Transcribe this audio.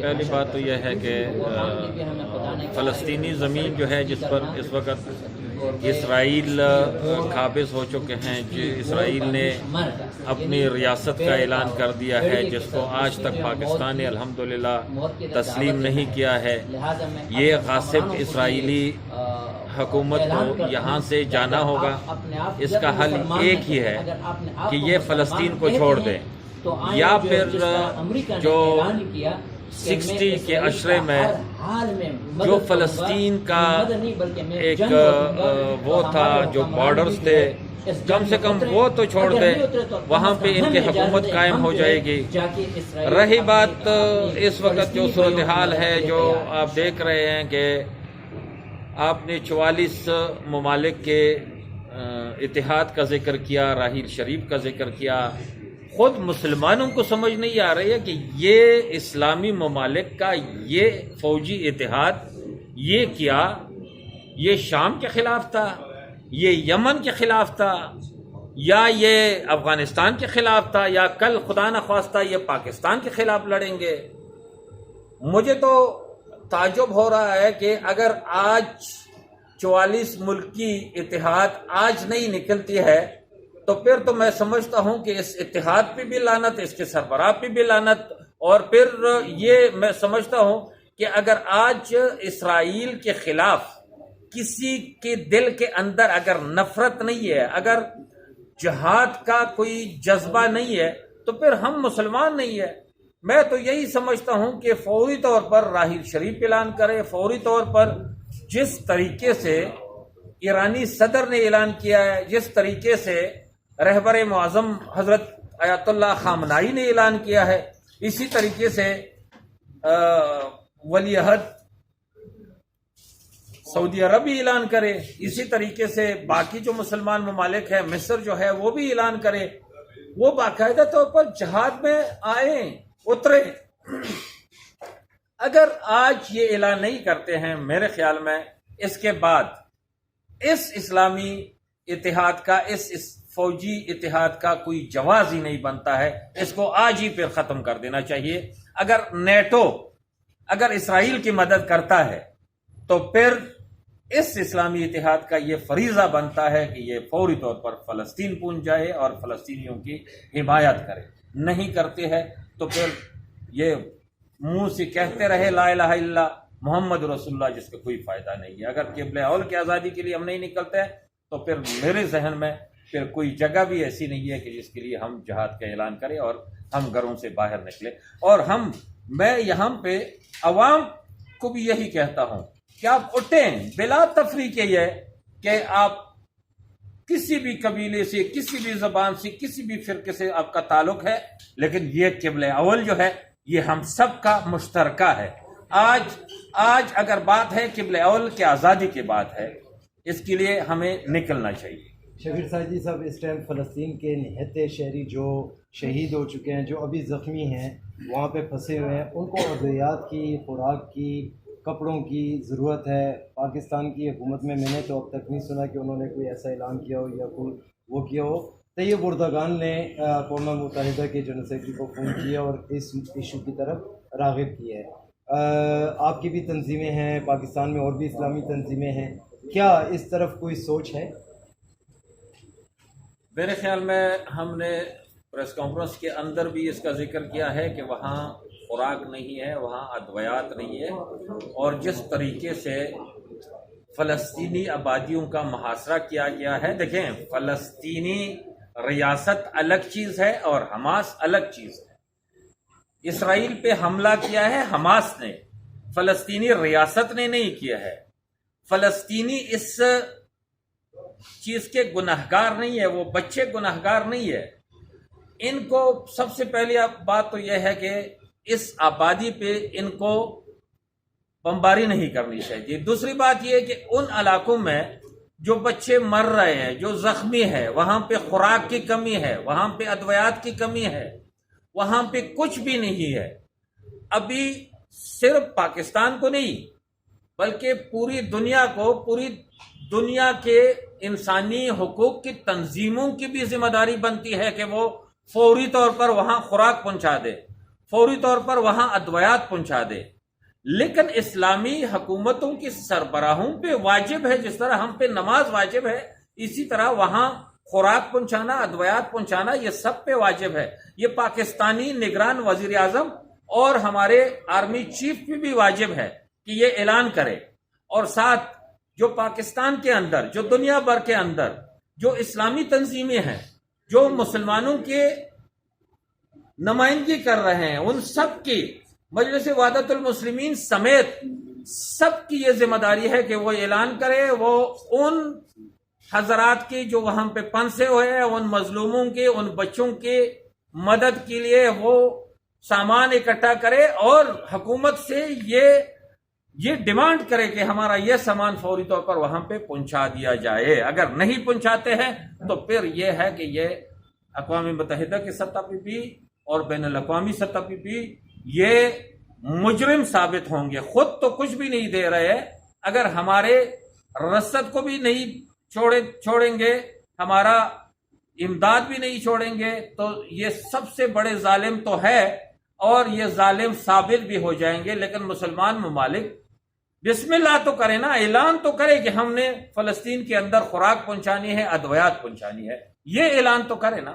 پہلی بات تو یہ ہے کہ فلسطینی زمین جو ہے جس پر اس وقت اسرائیل قابض ہو چکے ہیں، اسرائیل نے اپنی ریاست کا اعلان کر دیا ہے، جس کو آج تک پاکستان نے الحمدللہ تسلیم نہیں کیا ہے۔ یہ غاصب اسرائیلی حکومت کو یہاں سے جانا ہوگا۔ اس کا حل ایک ہی ہے کہ یہ فلسطین کو چھوڑ دیں، یا پھر جو 60 کے عشرے میں جو فلسطین کا ایک وہ تھا، جو بارڈرز تھے، کم سے کم وہ تو چھوڑ دیں، وہاں پہ ان کی حکومت قائم ہو جائے گی۔ رہی بات اس وقت جو صورتحال ہے، جو آپ دیکھ رہے ہیں کہ آپ نے 44 ممالک کے اتحاد کا ذکر کیا، راحیل شریف کا ذکر کیا۔ خود مسلمانوں کو سمجھ نہیں آ رہی ہے کہ یہ اسلامی ممالک کا یہ فوجی اتحاد یہ کیا، یہ شام کے خلاف تھا، یہ یمن کے خلاف تھا، یا یہ افغانستان کے خلاف تھا، یا کل خدا نخواستہ یہ پاکستان کے خلاف لڑیں گے۔ مجھے تو تعجب ہو رہا ہے کہ اگر آج 44 ملک کی اتحاد آج نہیں نکلتی ہے تو پھر تو میں سمجھتا ہوں کہ اس اتحاد پہ بھی لعنت، اس کے سربراہ پہ بھی لعنت، اور پھر یہ میں سمجھتا ہوں کہ اگر آج اسرائیل کے خلاف کسی کے دل کے اندر اگر نفرت نہیں ہے، اگر جہاد کا کوئی جذبہ نہیں ہے، تو پھر ہم مسلمان نہیں ہیں۔ میں تو یہی سمجھتا ہوں کہ فوری طور پر راحیل شریف اعلان کرے، فوری طور پر جس طریقے سے ایرانی صدر نے اعلان کیا ہے، جس طریقے سے رہبر معظم حضرت آیت اللہ خامنائی نے اعلان کیا ہے، اسی طریقے سے ولی عہد سعودی عرب بھی اعلان کرے، اسی طریقے سے باقی جو مسلمان ممالک ہیں، مصر جو ہے وہ بھی اعلان کرے، وہ باقاعدہ طور پر جہاد میں آئیں، اترے۔ اگر آج یہ اعلان نہیں کرتے ہیں، میرے خیال میں اس کے بعد اس اسلامی اتحاد کا، اس فوجی اتحاد کا کوئی جواز ہی نہیں بنتا ہے۔ اس کو آج ہی پھر ختم کر دینا چاہیے۔ اگر نیٹو اگر اسرائیل کی مدد کرتا ہے تو پھر اس اسلامی اتحاد کا یہ فریضہ بنتا ہے کہ یہ فوری طور پر فلسطین پہنچ جائے اور فلسطینیوں کی حمایت کرے۔ نہیں کرتے ہیں تو پھر یہ منہ سے کہتے رہے لا الہ الا اللہ محمد رسول اللہ، جس کا کوئی فائدہ نہیں ہے۔ اگر قبلہ اول کی آزادی کے لیے ہم نہیں نکلتے ہیں تو پھر میرے ذہن میں پھر کوئی جگہ بھی ایسی نہیں ہے کہ جس کے لیے ہم جہاد کا اعلان کریں اور ہم گھروں سے باہر نکلے۔ اور میں یہاں پہ عوام کو بھی یہی کہتا ہوں کہ آپ اٹھیں بلا تفریق، یہ کہ آپ کسی بھی قبیلے سے، کسی بھی زبان سے، کسی بھی فرقے سے آپ کا تعلق ہے، لیکن یہ قبلہ اول جو ہے یہ ہم سب کا مشترکہ ہے۔ آج اگر بات ہے قبلہ اول کی آزادی کی بات ہے، اس کے لیے ہمیں نکلنا چاہیے۔ شبیر سعیدی صاحب، اس ٹائم فلسطین کے نہتے شہری جو شہید ہو چکے ہیں، جو ابھی زخمی ہیں، وہاں پہ پھنسے ہوئے ہیں، ان کو ادویات کی، خوراک کی، کپڑوں کی ضرورت ہے۔ پاکستان کی حکومت میں نے تو اب تک نہیں سنا کہ انہوں نے کوئی ایسا اعلان کیا ہو یا کوئی وہ کیا ہو۔ طیب اردگان نے اقوام متحدہ کے جنرل سیکرٹری کو فون کیا اور اس ایشو کی طرف راغب کیا ہے۔ آپ کی بھی تنظیمیں ہیں، پاکستان میں اور بھی اسلامی تنظیمیں ہیں، کیا اس طرف کوئی سوچ ہے؟ میرے خیال میں ہم نے پریس کانفرنس کے اندر بھی اس کا ذکر کیا ہے کہ وہاں خوراک نہیں ہے، وہاں ادویات نہیں ہے، اور جس طریقے سے فلسطینی آبادیوں کا محاصرہ کیا گیا ہے۔ دیکھیں، فلسطینی ریاست الگ چیز ہے اور حماس الگ چیز ہے۔ اسرائیل پہ حملہ کیا ہے حماس نے، فلسطینی ریاست نے نہیں کیا ہے۔ فلسطینی اس چیز کے گناہگار نہیں ہے، وہ بچے گناہگار نہیں ہے۔ ان کو سب سے پہلی بات تو یہ ہے کہ اس آبادی پہ ان کو بمباری نہیں کرنی چاہیے۔ دوسری بات یہ ہے کہ ان علاقوں میں جو بچے مر رہے ہیں، جو زخمی ہے، وہاں پہ خوراک کی کمی ہے، وہاں پہ ادویات کی کمی ہے، وہاں پہ کچھ بھی نہیں ہے۔ ابھی صرف پاکستان کو نہیں بلکہ پوری دنیا کو، پوری دنیا کے انسانی حقوق کی تنظیموں کی بھی ذمہ داری بنتی ہے کہ وہ فوری طور پر وہاں خوراک پہنچا دے، فوری طور پر وہاں ادویات پہنچا دے، لیکن اسلامی حکومتوں کی سربراہوں پہ واجب ہے، جس طرح ہم پہ نماز واجب ہے، اسی طرح وہاں خوراک پہنچانا، ادویات پہنچانا، یہ سب پہ واجب ہے۔ یہ پاکستانی نگران وزیر اعظم اور ہمارے آرمی چیف پہ بھی واجب ہے کہ یہ اعلان کرے، اور ساتھ جو پاکستان کے اندر، جو دنیا بھر کے اندر جو اسلامی تنظیمیں ہیں، جو مسلمانوں کے نمائندگی کر رہے ہیں، ان سب کی، مجلس وحدت المسلمین سمیت سب کی یہ ذمہ داری ہے کہ وہ اعلان کرے، وہ ان حضرات کی جو وہاں پہ پنسے ہوئے ہیں، ان مظلوموں کی، ان بچوں کی مدد کے لیے وہ سامان اکٹھا کرے، اور حکومت سے یہ ڈیمانڈ کرے کہ ہمارا یہ سامان فوری طور پر وہاں پہ پہنچا دیا جائے۔ اگر نہیں پہنچاتے ہیں تو پھر یہ ہے کہ یہ اقوام متحدہ کی سطح پہ بھی اور بین الاقوامی سطح پہ بھی یہ مجرم ثابت ہوں گے۔ خود تو کچھ بھی نہیں دے رہے، اگر ہمارے رسد کو بھی نہیں چھوڑیں گے، ہمارا امداد بھی نہیں چھوڑیں گے، تو یہ سب سے بڑے ظالم تو ہے، اور یہ ظالم ثابت بھی ہو جائیں گے۔ لیکن مسلمان ممالک بسم اللہ تو کرے نا، اعلان تو کرے کہ ہم نے فلسطین کے اندر خوراک پہنچانی ہے، ادویات پہنچانی ہے، یہ اعلان تو کرے نا۔